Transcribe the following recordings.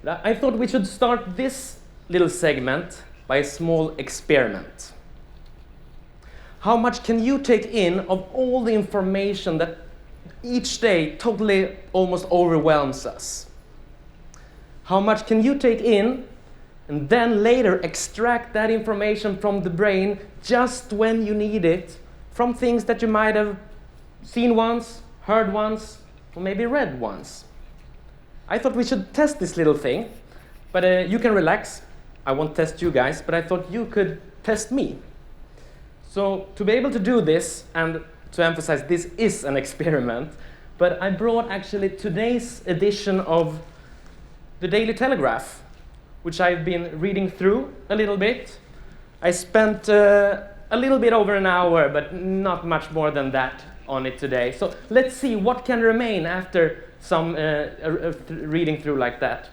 But I thought we should start this little segment by a small experiment. How much can you take in of all the information that each day totally almost overwhelms us? How much can you take in and then later extract that information from the brain just when you need it from things that you might have seen once, heard once, or maybe read once? I thought we should test this little thing, but you can relax. I won't test you guys, but I thought you could test me. So to be able to do this, and to emphasize, this is an experiment, but I brought actually today's edition of the Daily Telegraph, which I've been reading through a little bit. I spent a little bit over an hour, but not much more than that on it today. So let's see what can remain after some reading through like that.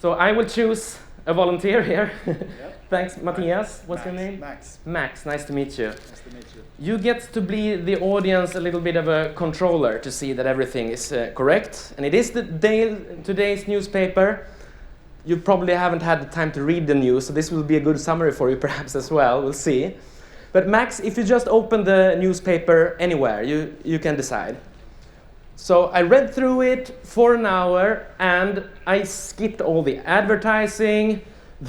So I will choose a volunteer here. Yep. Thanks, Mattias. What's your name? Max. Max, nice to meet you. Nice to meet you. You get to be the audience a little bit of a controller to see that everything is correct. And it is today's newspaper. You probably haven't had the time to read the news, so this will be a good summary for you perhaps as well. We'll see. But Max, if you just open the newspaper anywhere, you can decide. So I read through it for an hour, and I skipped all the advertising,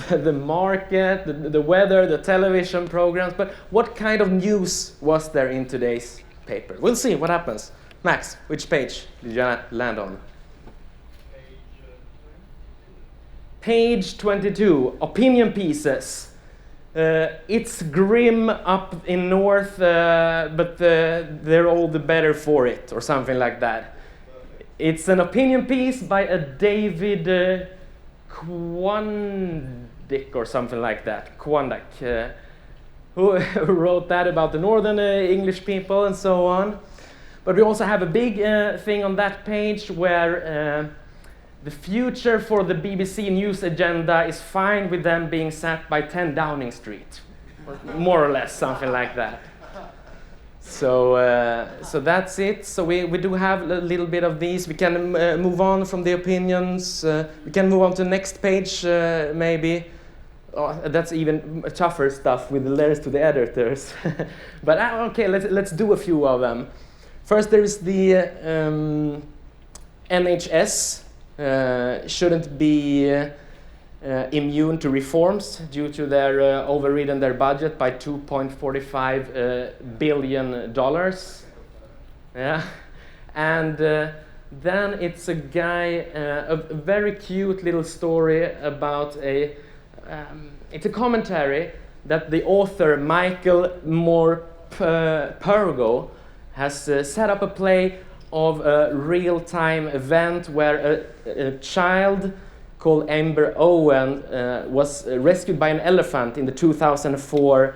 the market, the weather, the television programs. But what kind of news was there in today's paper? We'll see what happens. Max, which page did you land on? Page 22, opinion pieces. It's grim up in north, but they're all the better for it, or something like that. It's an opinion piece by a David Quandick, or something like that, Quandick, who wrote that about the northern English people and so on. But we also have a big thing on that page where the future for the BBC News agenda is fine with them being sat by 10 Downing Street, more or less, something like that. So that's it. So we do have a little bit of these. We can move on from the opinions. We can move on to the next page, maybe. Oh, that's even tougher stuff with the letters to the editors. But okay, let's do a few of them. First, there is the NHS. Shouldn't be immune to reforms due to their overridden their budget by $2.45 billion. Yeah, and then it's a guy, a very cute little story about it's a commentary that the author Michael Morpurgo has set up a play of a real-time event where a child called Amber Owen was rescued by an elephant in the 2004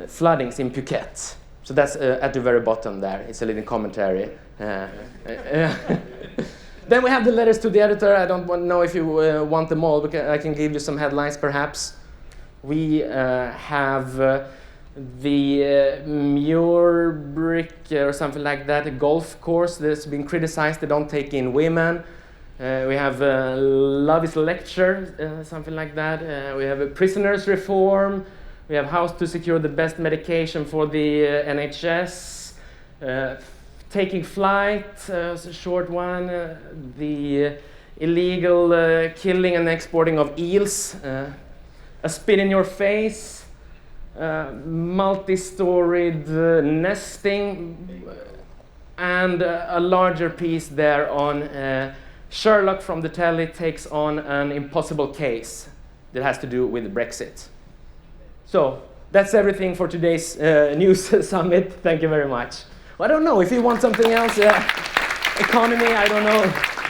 floodings in Phuket. So that's at the very bottom there. It's a little commentary. Then we have the letters to the editor. I don't know if you want them all, but I can give you some headlines perhaps. We have the Muirbrick or something like that, a golf course that's been criticized. They don't take in women. We have Love is Lecture, something like that. We have a prisoners reform. We have how to secure the best medication for the NHS. Taking flight, a short one. The illegal killing and exporting of eels. A spit in your face. Multi-storied nesting, and a larger piece there on Sherlock from the telly takes on an impossible case that has to do with Brexit. So that's everything for today's news summit. Thank you very much. Well, I don't know if you want something else. Economy, I don't know.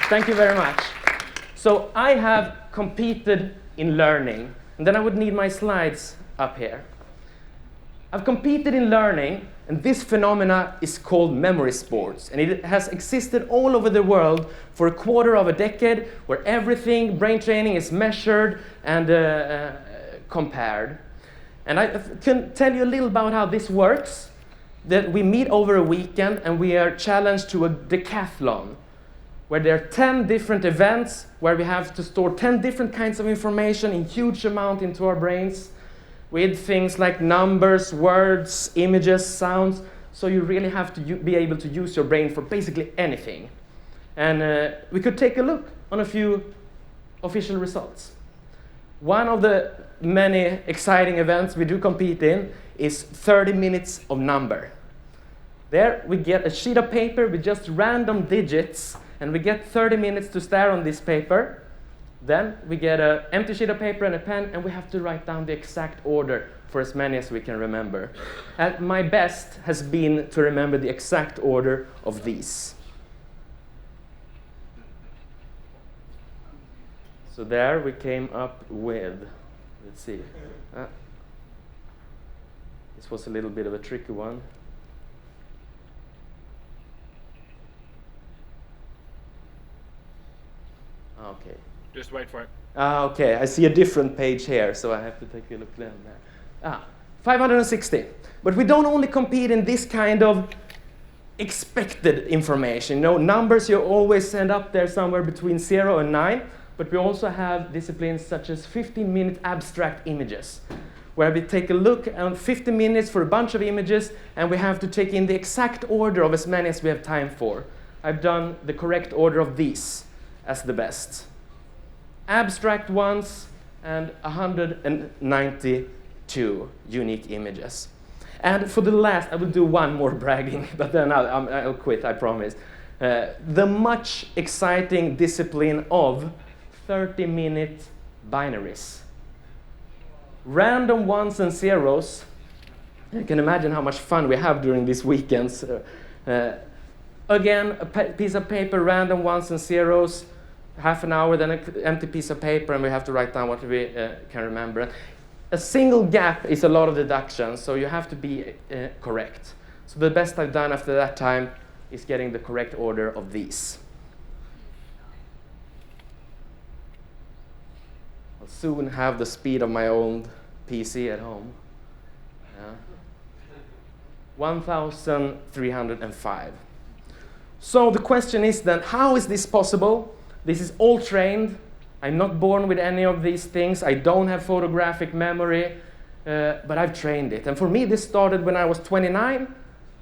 Thank you very much. So I have competed in learning, and then I would need my slides up here. I've competed in learning, and this phenomena is called memory sports, and it has existed all over the world for a quarter of a decade, where everything, brain training, is measured and compared. And I can tell you a little about how this works. That we meet over a weekend, and we are challenged to a decathlon. where there are 10 different events, where we have to store 10 different kinds of information in huge amount into our brains, with things like numbers, words, images, sounds. So you really have to be able to use your brain for basically anything. And we could take a look on a few official results. One of the many exciting events we do compete in is 30 minutes of number. There we get a sheet of paper with just random digits, and we get 30 minutes to stare on this paper. Then we get an empty sheet of paper and a pen, and we have to write down the exact order for as many as we can remember. And my best has been to remember the exact order of these. So there we came up with, let's see. This was a little bit of a tricky one. Okay. Just wait for it. Okay, I see a different page here, so I have to take a look then. 560. But we don't only compete in this kind of expected information. You know, numbers you always end up there somewhere between 0 and 9, but we also have disciplines such as 15-minute abstract images, where we take a look at 15 minutes for a bunch of images, and we have to take in the exact order of as many as we have time for. I've done the correct order of these as the best. Abstract ones, and 192 unique images. And for the last, I will do one more bragging, but then I'll quit, I promise. The much exciting discipline of 30-minute binaries. Random ones and zeros. You can imagine how much fun we have during these weekends. Again, a piece of paper, random ones and zeros, half an hour, then an empty piece of paper, and we have to write down what we can remember. A single gap is a lot of deduction, so you have to be correct. So the best I've done after that time is getting the correct order of these. I'll soon have the speed of my own PC at home. 1,305. So the question is then, how is this possible? This is all trained. I'm not born with any of these things. I don't have photographic memory, but I've trained it. And for me, this started when I was 29.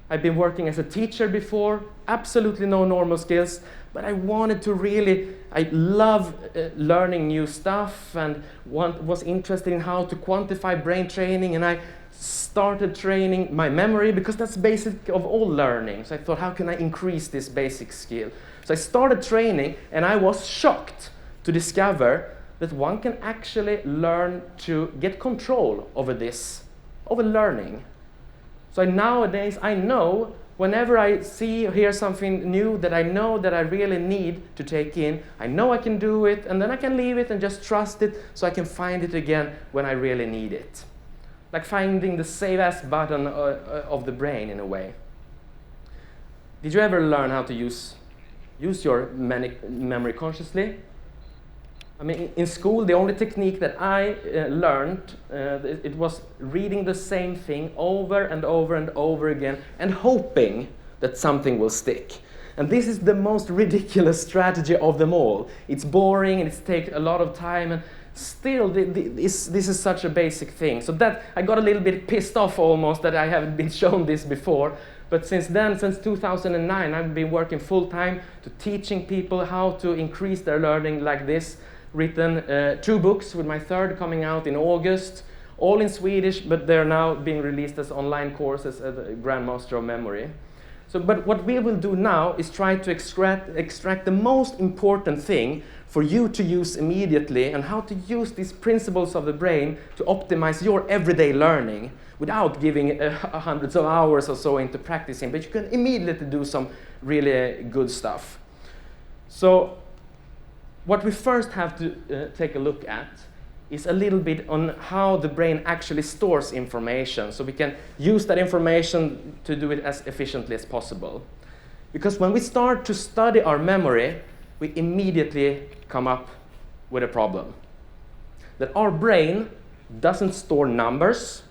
I've been working as a teacher before, absolutely no normal skills, but I wanted to really, I love learning new stuff and was interested in how to quantify brain training, and I started training my memory because that's basic of all learning. So I thought, how can I increase this basic skill? So I started training, and I was shocked to discover that one can actually learn to get control over this, over learning. So nowadays, I know whenever I see or hear something new that I know that I really need to take in, I know I can do it, and then I can leave it and just trust it so I can find it again when I really need it. Like finding the save as button of the brain in a way. Did you ever learn how to use your memory consciously? I mean, in school, the only technique that I learned, it was reading the same thing over and over and over again and hoping that something will stick. And this is the most ridiculous strategy of them all. It's boring and it takes a lot of time, and still this is such a basic thing. So that I got a little bit pissed off almost that I haven't been shown this before. But since then, since 2009, I've been working full-time to teaching people how to increase their learning like this. Written 2 books, with my third coming out in August, all in Swedish, but they're now being released as online courses as a Grandmaster of Memory. So, but what we will do now is try to extract the most important thing for you to use immediately, and how to use these principles of the brain to optimize your everyday learning without giving hundreds of hours or so into practicing, but you can immediately do some really good stuff. So what we first have to take a look at is a little bit on how the brain actually stores information, so we can use that information to do it as efficiently as possible. Because when we start to study our memory, we immediately come up with a problem. That our brain doesn't store numbers,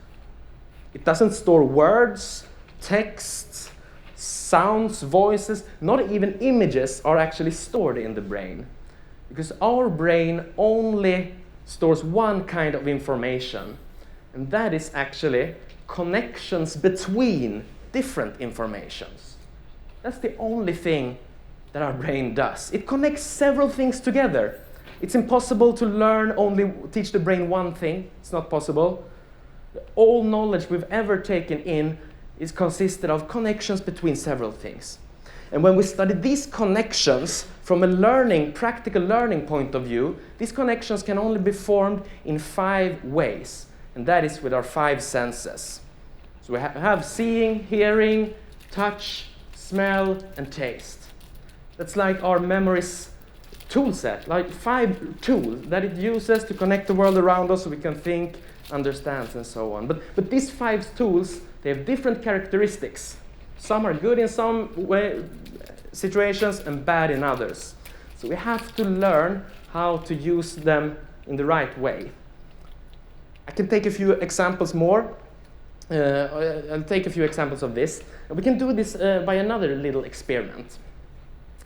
it doesn't store words, texts, sounds, voices, not even images are actually stored in the brain. Because our brain only stores one kind of information, and that is actually connections between different informations. That's the only thing that our brain does. It connects several things together. It's impossible to teach the brain one thing. It's not possible. All knowledge we've ever taken in is consisted of connections between several things. And when we study these connections from a practical learning point of view, these connections can only be formed in 5 ways, and that is with our 5 senses. So we have seeing, hearing, touch, smell, and taste. That's like our memory's tool set, like 5 tools that it uses to connect the world around us so we can think, understand, and so on. But these 5 tools, they have different characteristics. Some are good in some situations and bad in others. So we have to learn how to use them in the right way. I can take a few examples more. I'll take a few examples of this. And we can do this by another little experiment.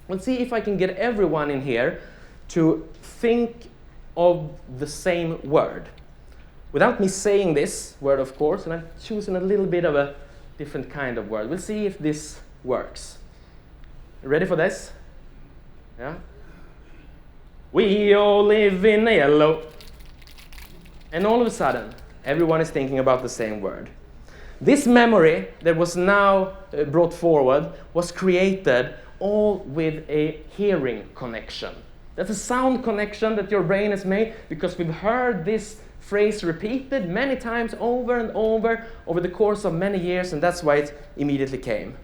Let's see if I can get everyone in here to think of the same word. Without me saying this word, of course, and I've chosen a little bit of a different kind of word. We'll see if this works. Ready for this? Yeah? We all live in yellow. And all of a sudden, everyone is thinking about the same word. This memory that was now brought forward was created all with a hearing connection. That's a sound connection that your brain has made because we've heard this phrase repeated many times over and over the course of many years, and that's why it immediately came.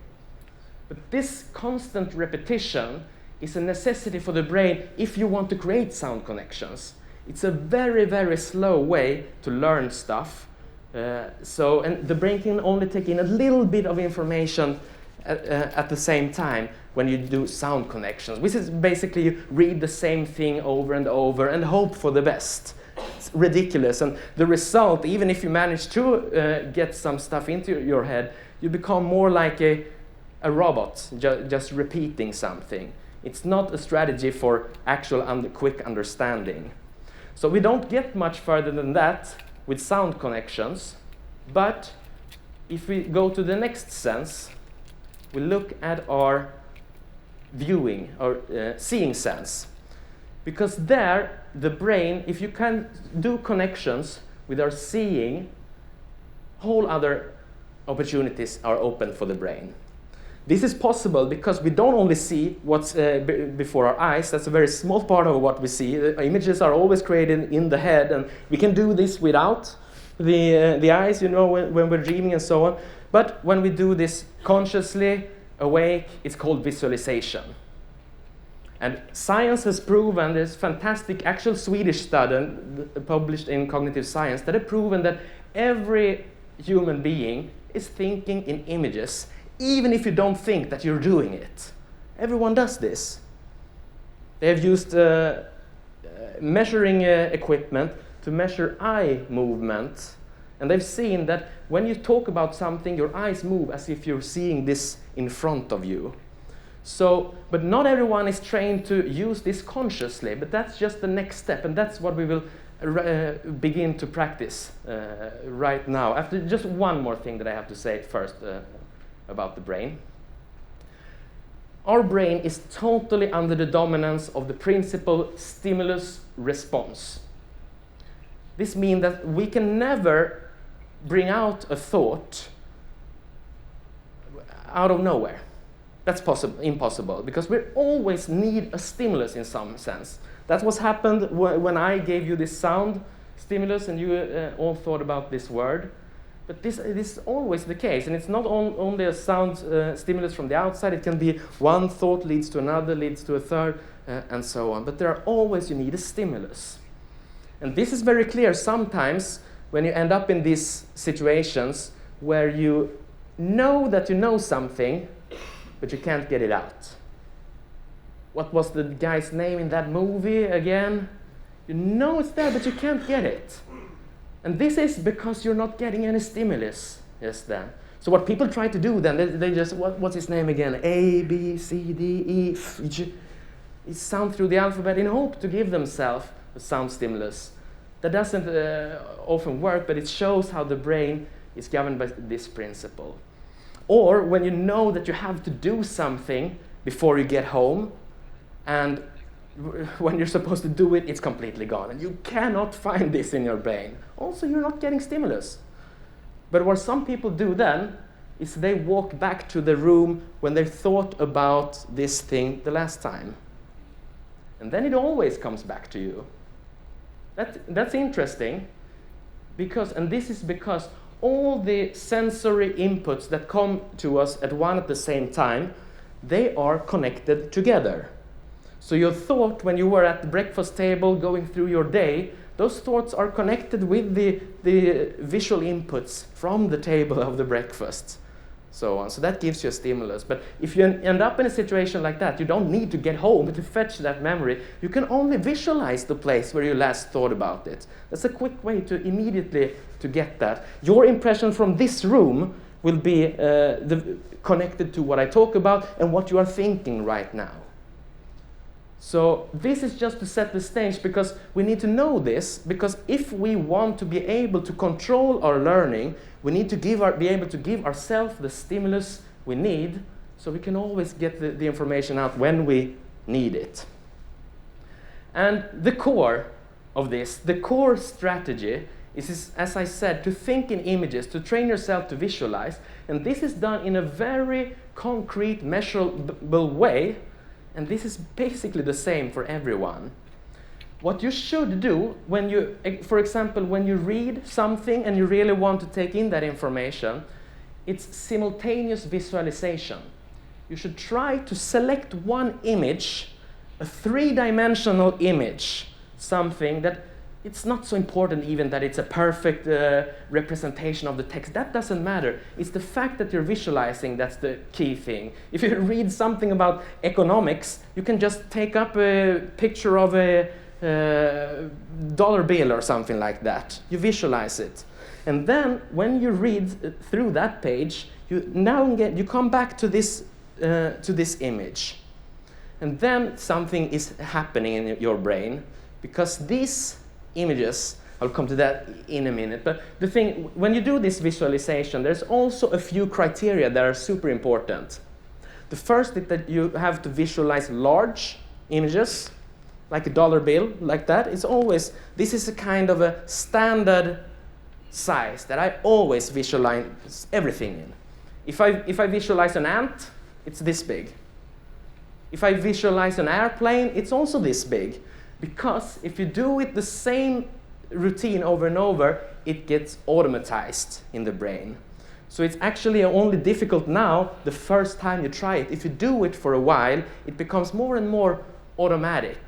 But this constant repetition is a necessity for the brain if you want to create sound connections. It's a very, very slow way to learn stuff. And the brain can only take in a little bit of information at the same time when you do sound connections, which is basically you read the same thing over and over and hope for the best. It's ridiculous, and the result, even if you manage to get some stuff into your head, you become more like a robot, just repeating something. It's not a strategy for actual quick understanding. So we don't get much further than that with sound connections, but if we go to the next sense, we look at our viewing or seeing sense. Because there, the brain, if you can do connections with our seeing, whole other opportunities are open for the brain. This is possible because we don't only see what's before our eyes. That's a very small part of what we see. The images are always created in the head, and we can do this without the eyes, when we're dreaming and so on. But when we do this consciously, awake, it's called visualization. And science has proven, there's fantastic actual Swedish study published in Cognitive Science that have proven that every human being is thinking in images, even if you don't think that you're doing it. Everyone does this. They have used measuring equipment to measure eye movement, and they've seen that when you talk about something, your eyes move as if you're seeing this in front of you. But not everyone is trained to use this consciously, but that's just the next step, and that's what we will begin to practice right now. After just one more thing that I have to say first about the brain. Our brain is totally under the dominance of the principle stimulus-response. This means that we can never bring out a thought out of nowhere. That's impossible, because we always need a stimulus in some sense. That's what's happened when I gave you this sound stimulus and you all thought about this word. But this is always the case, and it's not only a sound stimulus from the outside. It can be one thought leads to another, leads to a third, and so on. But there are always, you need a stimulus. And this is very clear sometimes when you end up in these situations where you know that you know something, but you can't get it out. What was the guy's name in that movie again? You know it's there, but you can't get it. And this is because you're not getting any stimulus just then. So what people try to do then, they just, what's his name again? A, B, C, D, E, F, G. It sound through the alphabet in hope to give themselves a sound stimulus. That doesn't often work, but it shows how the brain is governed by this principle. Or when you know that you have to do something before you get home, and when you're supposed to do it, it's completely gone. And you cannot find this in your brain. Also, you're not getting stimulus. But what some people do then is they walk back to the room when they thought about this thing the last time. And then it always comes back to you. That's interesting, and this is because all the sensory inputs that come to us at the same time, they are connected together. So your thought when you were at the breakfast table going through your day, those thoughts are connected with the visual inputs from the table of the breakfast. So on. So that gives you a stimulus. But if you end up in a situation like that, you don't need to get home to fetch that memory. You can only visualize the place where you last thought about it. That's a quick way to immediately to get that. Your impression from this room will be connected to what I talk about and what you are thinking right now. So this is just to set the stage, because we need to know this, because if we want to be able to control our learning, we need to be able to give ourselves the stimulus we need, so we can always get the information out when we need it. And the core of this, the core strategy is, as I said, to think in images, to train yourself to visualize, and this is done in a very concrete, measurable way. And this is basically the same for everyone. What you should do when you, for example, when you read something and you really want to take in that information, it's simultaneous visualization. You should try to select one image, a three-dimensional image, something that it's not so important even that it's a perfect representation of the text. That doesn't matter. It's the fact that you're visualizing that's the key thing. If you read something about economics, you can just take up a picture of a dollar bill or something like that. You visualize it. And then when you read through that page, you come back to this image. And then something is happening in your brain, because these images, I'll come to that in a minute, but the thing, when you do this visualization, there's also a few criteria that are super important. The first is that you have to visualize large images, like a dollar bill, like that. This is a kind of a standard size that I always visualize everything in. If I visualize an ant, it's this big. If I visualize an airplane, it's also this big. Because if you do it the same routine over and over, it gets automatized in the brain. So it's actually only difficult now the first time you try it. If you do it for a while, it becomes more and more automatic.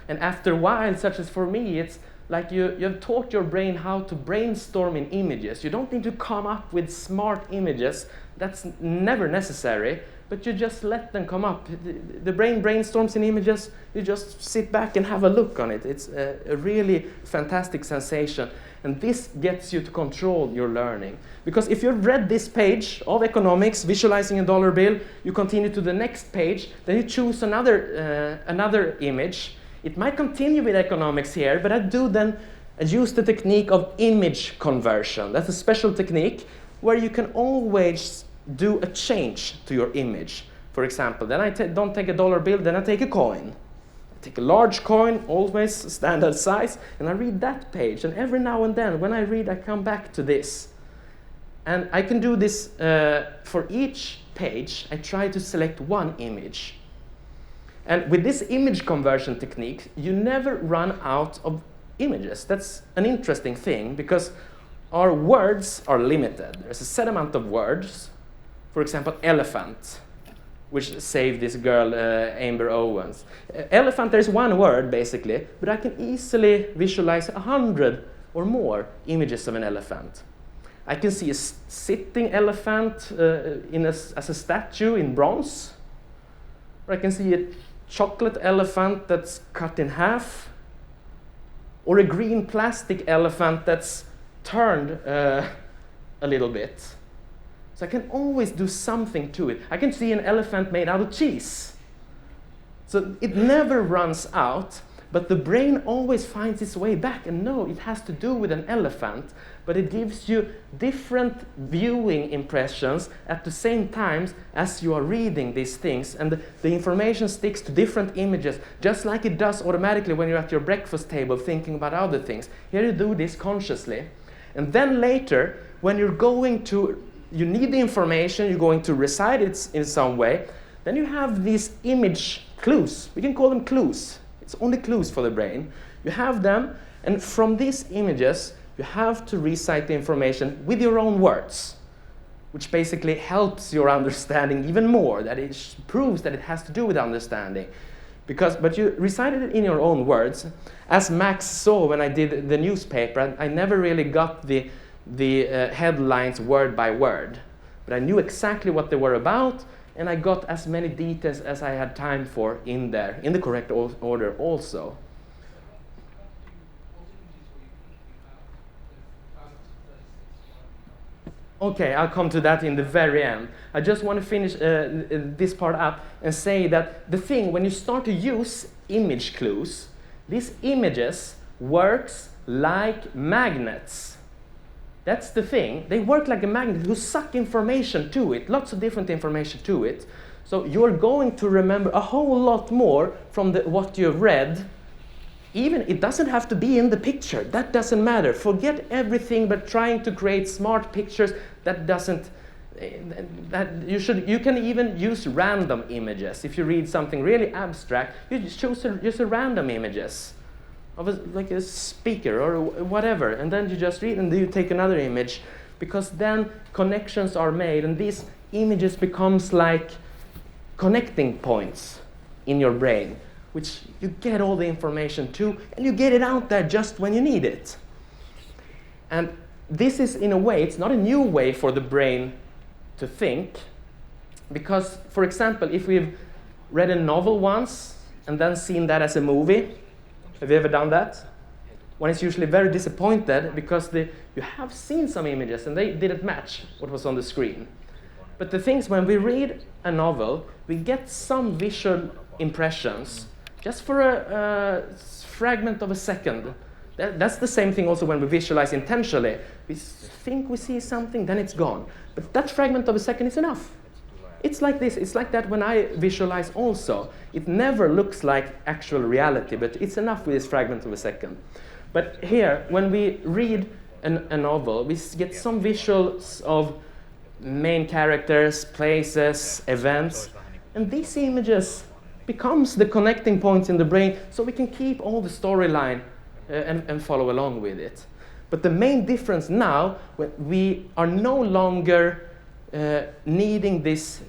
And after a while, such as for me, it's like you have taught your brain how to brainstorm in images. You don't need to come up with smart images. That's never necessary. But you just let them come up. The brain brainstorms in images. You just sit back and have a look on it. It's a really fantastic sensation. And this gets you to control your learning. Because if you've read this page of economics, visualizing a dollar bill, you continue to the next page, then you choose another image. It might continue with economics here, but I use the technique of image conversion. That's a special technique where you can always do a change to your image. For example, then I don't take a dollar bill, then I take a coin. I take a large coin, always standard size, and I read that page. And every now and then, when I read, I come back to this. And I can do this for each page. I try to select one image. And with this image conversion technique, you never run out of images. That's an interesting thing, because our words are limited. There's a set amount of words. For example, elephant, which saved this girl, Amber Owens. Elephant, there's one word, basically, but I can easily visualize 100 or more images of an elephant. I can see a sitting elephant as a statue in bronze. Or I can see a chocolate elephant that's cut in half. Or a green plastic elephant that's turned a little bit. So I can always do something to it. I can see an elephant made out of cheese. So it never runs out, but the brain always finds its way back. And no, it has to do with an elephant, but it gives you different viewing impressions at the same time as you are reading these things. And the information sticks to different images, just like it does automatically when you're at your breakfast table thinking about other things. Here you do this consciously. And then later, when you're going to, you need the information, you're going to recite it in some way, then you have these image clues. We can call them clues. It's only clues for the brain. You have them, and from these images, you have to recite the information with your own words, which basically helps your understanding even more, that it proves that it has to do with understanding. But you recited it in your own words. As Max saw when I did the newspaper, I never really got the headlines word by word, but I knew exactly what they were about, and I got as many details as I had time for in there, in the correct order also. Okay, I'll come to that in the very end. I just want to finish this part up and say that the thing, when you start to use image clues, these images works like magnets. That's the thing. They work like a magnet who suck information to it, lots of different information to it. So you're going to remember a whole lot more from what you've read. Even it doesn't have to be in the picture. That doesn't matter. Forget everything but trying to create smart pictures. That doesn't. You can even use random images. If you read something really abstract, you just choose a random images of like a speaker or whatever, and then you just read and then you take another image, because then connections are made, and these images becomes like connecting points in your brain, which you get all the information to, and you get it out there just when you need it. And this is, in a way, it's not a new way for the brain to think, because, for example, if we've read a novel once and then seen that as a movie, have you ever done that? One is usually very disappointed because you have seen some images and they didn't match what was on the screen. But the thing is, when we read a novel, we get some visual impressions just for a fragment of a second. That's the same thing also when we visualize intentionally. We think we see something, then it's gone. But that fragment of a second is enough. It's like this. It's like that when I visualize also. It never looks like actual reality, but it's enough with this fragment of a second. But here, when we read a novel, we get some visuals of main characters, places, events, and these images becomes the connecting points in the brain, so we can keep all the storyline and follow along with it. But the main difference now, when we are no longer needing this.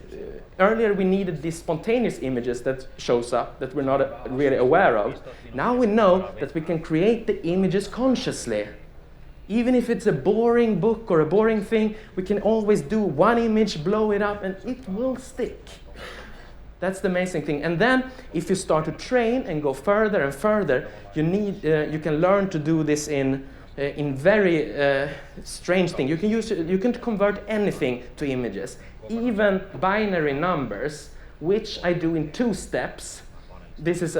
Earlier we needed these spontaneous images that shows up that we're not really aware of. Now we know that we can create the images consciously. Even if it's a boring book or a boring thing, we can always do one image, blow it up, and it will stick. That's the amazing thing. And then, if you start to train and go further and further, you can learn to do this in very strange thing. You can convert anything to images, even binary numbers, which I do in 2 steps. This is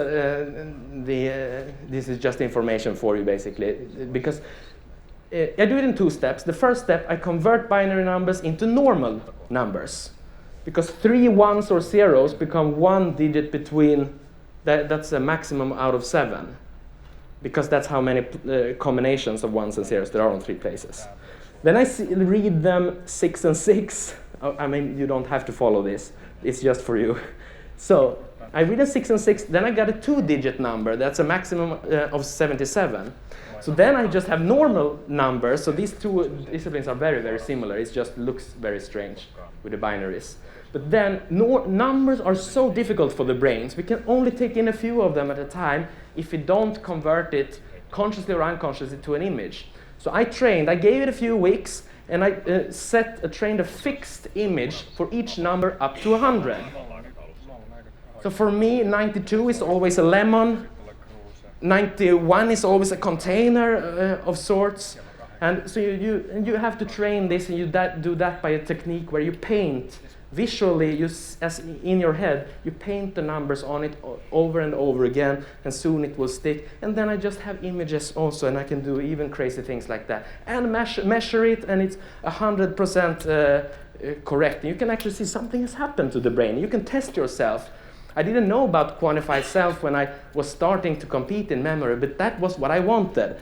just information for you, basically, because I do it in 2 steps. The first step, I convert binary numbers into normal numbers, because 3 ones or zeros become 1 digit between. That's a maximum out of 7. Because that's how many combinations of 1s and 0s there are on 3 places. Then I read them 6 and 6. I mean, you don't have to follow this. It's just for you. So I read a 6 and 6. Then I got a 2-digit number. That's a maximum of 77. So then I just have normal numbers. So these 2 disciplines are very, very similar. It just looks very strange with the binaries. But then numbers are so difficult for the brains. We can only take in a few of them at a time if we don't convert it consciously or unconsciously to an image. So I gave it a few weeks, and I trained a fixed image for each number up to 100. So for me, 92 is always a lemon, 91 is always a container of sorts, And so you have to train this, and you do that by a technique where you paint visually, as in your head, you paint the numbers on it over and over again, and soon it will stick. And then I just have images also, and I can do even crazy things like that. And measure it, and it's 100% correct. And you can actually see something has happened to the brain. You can test yourself. I didn't know about quantified self when I was starting to compete in memory, but that was what I wanted.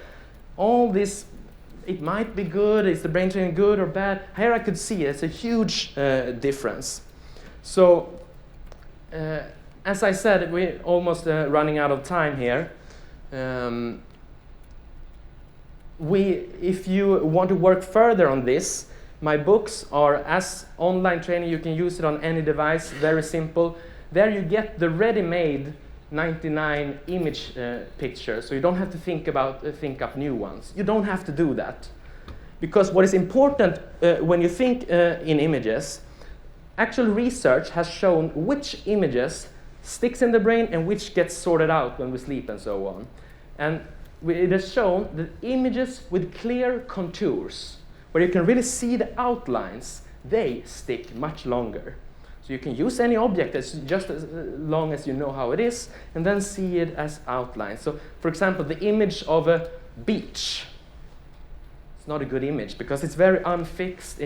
All this, it might be good, is the brain training good or bad? Here I could see it's a huge difference. So, as I said, we're almost running out of time here. If you want to work further on this, my books are as online training. You can use it on any device, very simple. There you get the ready-made 99 image picture, so you don't have to think up new ones. You don't have to do that, because what is important when you think in images, actual research has shown which images sticks in the brain and which gets sorted out when we sleep and so on. And it has shown that images with clear contours, where you can really see the outlines, they stick much longer. So you can use any object just as long as you know how it is, and then see it as outlines. So, for example, the image of a beach. It's not a good image because it's very unfixed.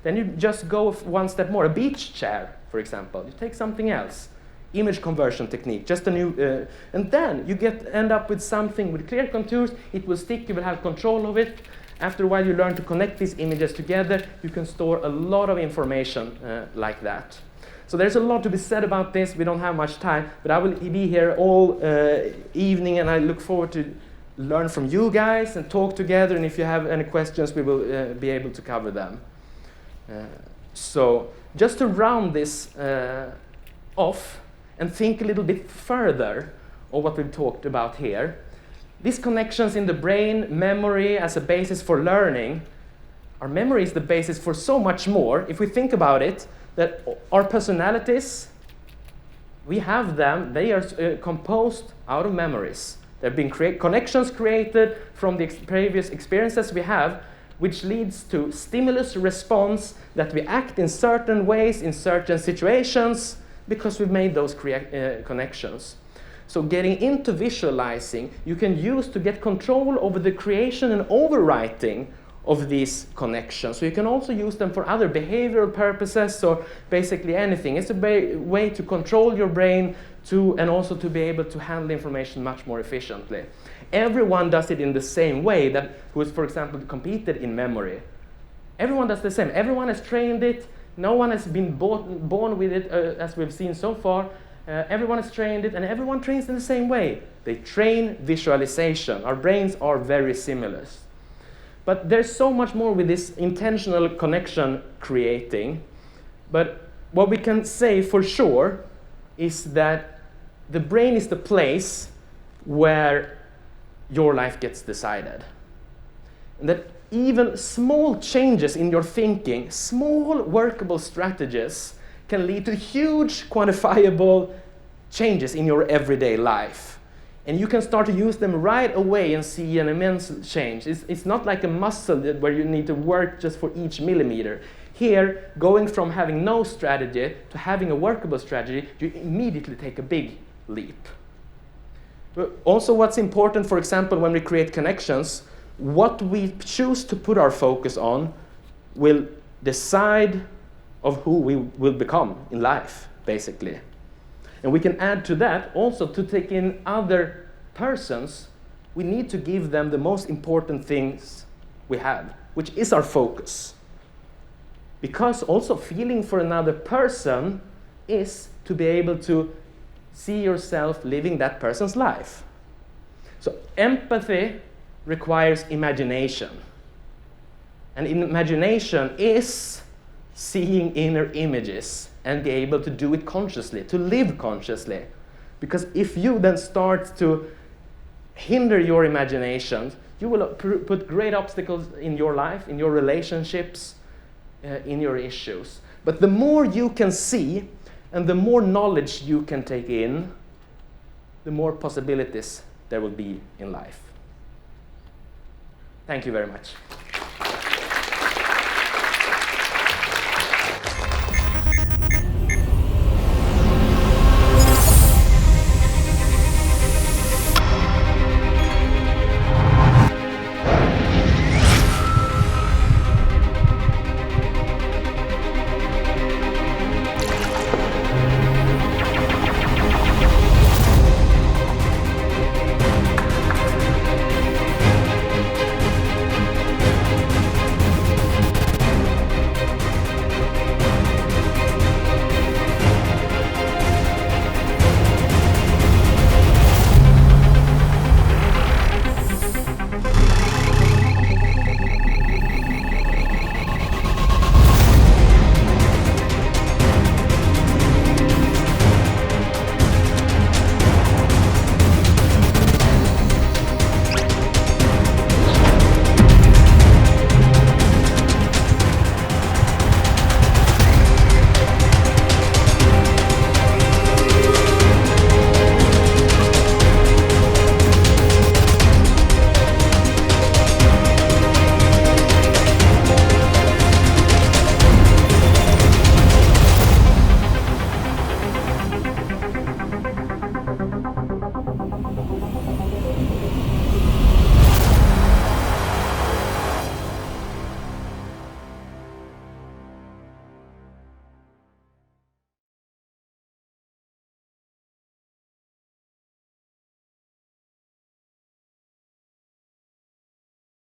Then you just go one step more. A beach chair, for example. You take something else. Image conversion technique, just a new, and then you end up with something with clear contours. It will stick. You will have control of it. After a while, you learn to connect these images together. You can store a lot of information like that. So there's a lot to be said about this. We don't have much time, but I will be here all evening, and I look forward to learn from you guys and talk together. And if you have any questions, we will be able to cover them. So just to round this off and think a little bit further of what we've talked about here, these connections in the brain, memory as a basis for learning, our memory is the basis for so much more. If we think about it, that our personalities, we have them, they are composed out of memories. There have been connections created from the previous experiences we have, which leads to stimulus response, that we act in certain ways in certain situations because we've made those connections. So getting into visualizing, you can use to get control over the creation and overwriting of these connections. So you can also use them for other behavioral purposes, or basically anything. It's a way to control your brain and also to be able to handle information much more efficiently. Everyone does it in the same way who has, for example, competed in memory. Everyone does the same. Everyone has trained it. No one has been born with it, as we've seen so far. Everyone has trained it, and everyone trains in the same way. They train visualization. Our brains are very similar. But there's so much more with this intentional connection creating. But what we can say for sure is that the brain is the place where your life gets decided. And that even small changes in your thinking, small workable strategies, can lead to huge quantifiable changes in your everyday life. And you can start to use them right away and see an immense change. It's not like a muscle where you need to work just for each millimeter. Here, going from having no strategy to having a workable strategy, you immediately take a big leap. But also, what's important, for example, when we create connections, what we choose to put our focus on will decide of who we will become in life, basically. And we can add to that also to take in other persons. We need to give them the most important things we have, which is our focus. Because also feeling for another person is to be able to see yourself living that person's life. So empathy requires imagination. And imagination is seeing inner images and be able to do it consciously, to live consciously. Because if you then start to hinder your imagination, you will put great obstacles in your life, in your relationships, in your issues. But the more you can see and the more knowledge you can take in, the more possibilities there will be in life. Thank you very much.